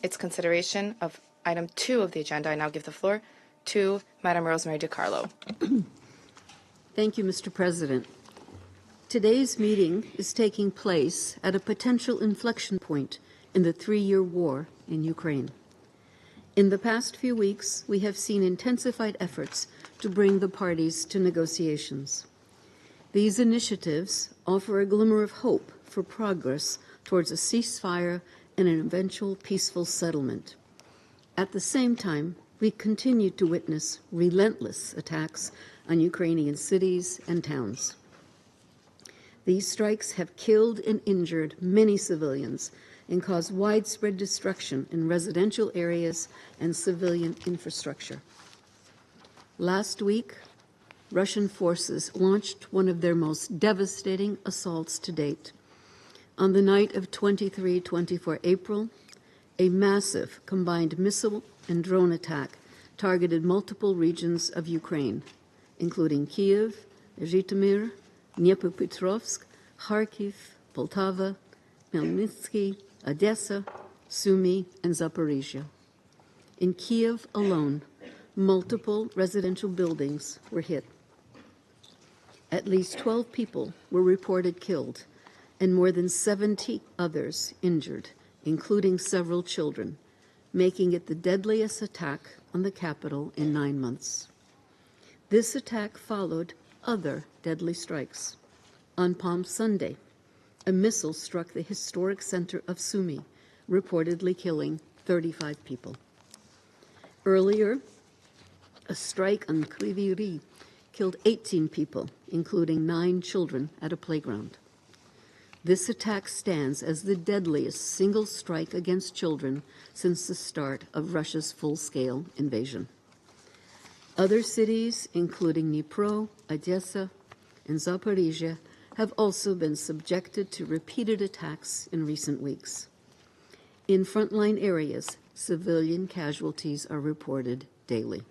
its consideration of item 2 of the agenda. I now give the floor to Madam Rosemary DiCarlo. Thank you, Mr. President. Today's meeting is taking place at a potential inflection point in the 3-year war in Ukraine. In the past few weeks, we have seen intensified efforts to bring the parties to negotiations. These initiatives offer a glimmer of hope for progress towards a ceasefire and an eventual peaceful settlement. At the same time, we continue to witness relentless attacks on Ukrainian cities and towns. These strikes have killed and injured many civilians and caused widespread destruction in residential areas and civilian infrastructure. Last week, Russian forces launched one of their most devastating assaults to date. On the night of 23-24 April, a massive combined missile and drone attack targeted multiple regions of Ukraine, including Kyiv, Zhytomyr, Dnipropetrovsk, Kharkiv, Poltava, Khmelnytskyi, Odessa, Sumy, and Zaporizhia. In Kyiv alone, multiple residential buildings were hit. At least 12 people were reported killed and more than 70 others injured, including several children, making it the deadliest attack on the capital in 9 months. This attack followed other deadly strikes. On Palm Sunday, a missile struck the historic center of Sumy, reportedly killing 35 people. Earlier, a strike on Kryvyi Rih killed 18 people, including 9 children at a playground. This attack stands as the deadliest single strike against children since the start of Russia's full-scale invasion. Other cities, including Dnipro, Odessa, and Zaporizhia, have also been subjected to repeated attacks in recent weeks. In frontline areas, civilian casualties are reported daily.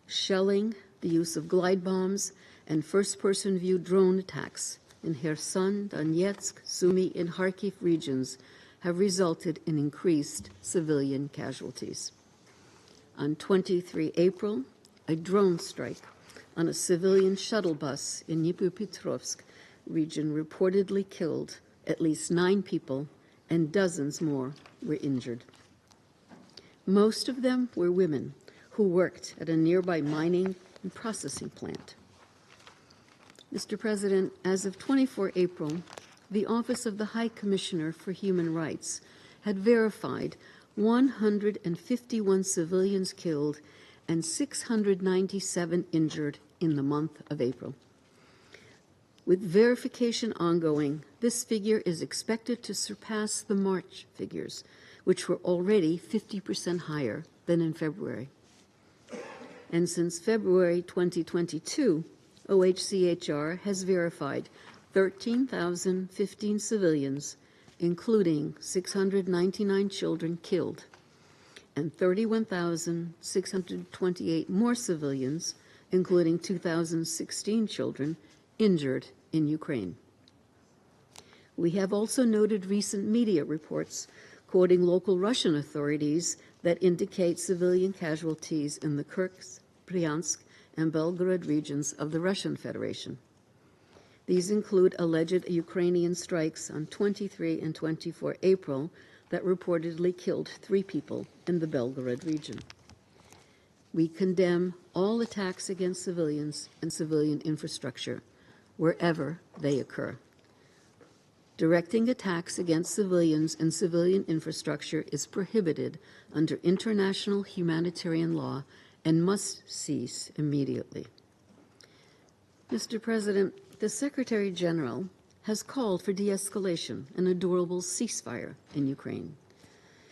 Shelling, the use of glide bombs, and first-person view drone attacks in Kherson, Donetsk, Sumy, and Kharkiv regions have resulted in increased civilian casualties. On 23 April, a drone strike on a civilian shuttle bus in Dnipropetrovsk region reportedly killed at least 9 people and dozens more were injured. Most of them were women who worked at a nearby mining and processing plant. Mr. President, as of 24 April, the Office of the High Commissioner for Human Rights had verified 151 civilians killed and 697 injured in the month of April. With verification ongoing, this figure is expected to surpass the March figures, which were already 50% higher than in February. And since February 2022, OHCHR has verified 13,015 civilians, including 699 children killed, and 31,628 more civilians, including 2,016 children, injured in Ukraine. We have also noted recent media reports quoting local Russian authorities that indicate civilian casualties in the Kursk, Bryansk, and Belgorod regions of the Russian Federation. These include alleged Ukrainian strikes on 23 and 24 April that reportedly killed 3 people in the Belgorod region. We condemn all attacks against civilians and civilian infrastructure, wherever they occur. Directing attacks against civilians and civilian infrastructure is prohibited under international humanitarian law and must cease immediately. Mr. President, the Secretary General has called for de-escalation and a durable ceasefire in Ukraine.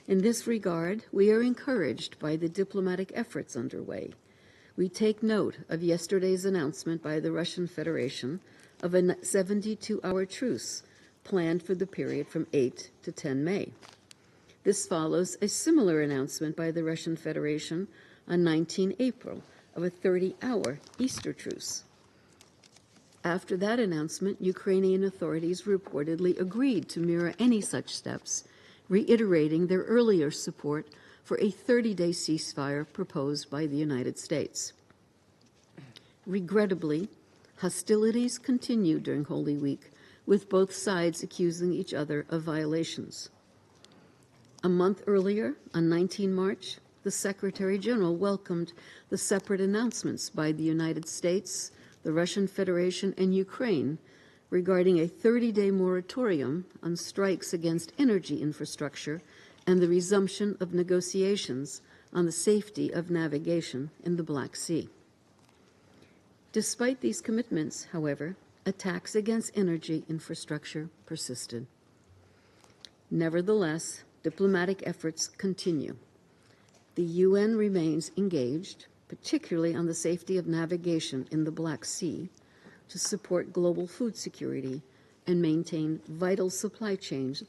In this regard, we are encouraged by the diplomatic efforts underway. We take note of yesterday's announcement by the Russian Federation of a 72-hour truce planned for the period from 8 to 10 May. This follows a similar announcement by the Russian Federation on 19 April of a 30-hour Easter truce. After that announcement, Ukrainian authorities reportedly agreed to mirror any such steps reiterating their earlier support for a 30-day ceasefire proposed by the United States. Regrettably, hostilities continued during Holy Week, with both sides accusing each other of violations. A month earlier, on 19 March, the Secretary General welcomed the separate announcements by the United States, the Russian Federation, and Ukraine regarding a 30-day moratorium on strikes against energy infrastructure and the resumption of negotiations on the safety of navigation in the Black Sea. Despite these commitments, however, attacks against energy infrastructure persisted. Nevertheless, diplomatic efforts continue. The UN remains engaged, particularly on the safety of navigation in the Black Sea, to support global food security and maintain vital supply chains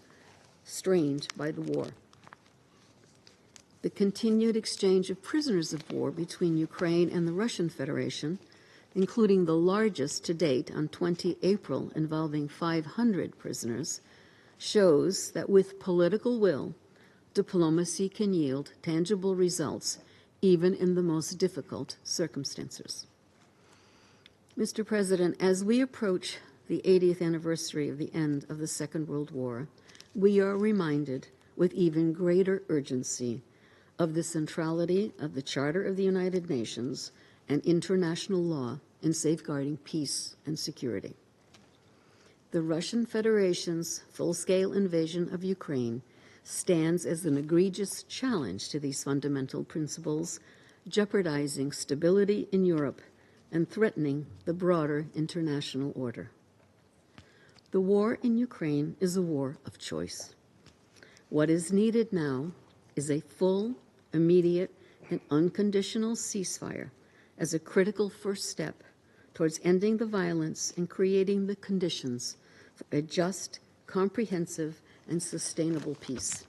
strained by the war. The continued exchange of prisoners of war between Ukraine and the Russian Federation, including the largest to date on 20 April involving 500 prisoners, shows that with political will, diplomacy can yield tangible results even in the most difficult circumstances. Mr. President, as we approach the 80th anniversary of the end of the Second World War, we are reminded with even greater urgency of the centrality of the Charter of the United Nations and international law in safeguarding peace and security. The Russian Federation's full-scale invasion of Ukraine stands as an egregious challenge to these fundamental principles, jeopardizing stability in Europe and threatening the broader international order. The war in Ukraine is a war of choice. What is needed now is a full, immediate, and unconditional ceasefire as a critical first step towards ending the violence and creating the conditions for a just, comprehensive, and sustainable peace.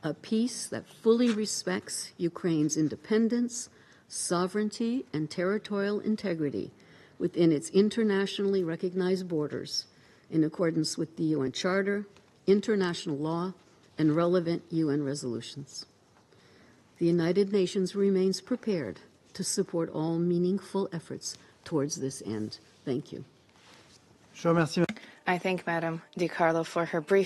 A peace that fully respects Ukraine's independence, sovereignty, and territorial integrity within its internationally recognized borders in accordance with the UN Charter, international law, and relevant UN resolutions. The United Nations remains prepared to support all meaningful efforts towards this end. Thank you. I thank Madam DiCarlo for her brief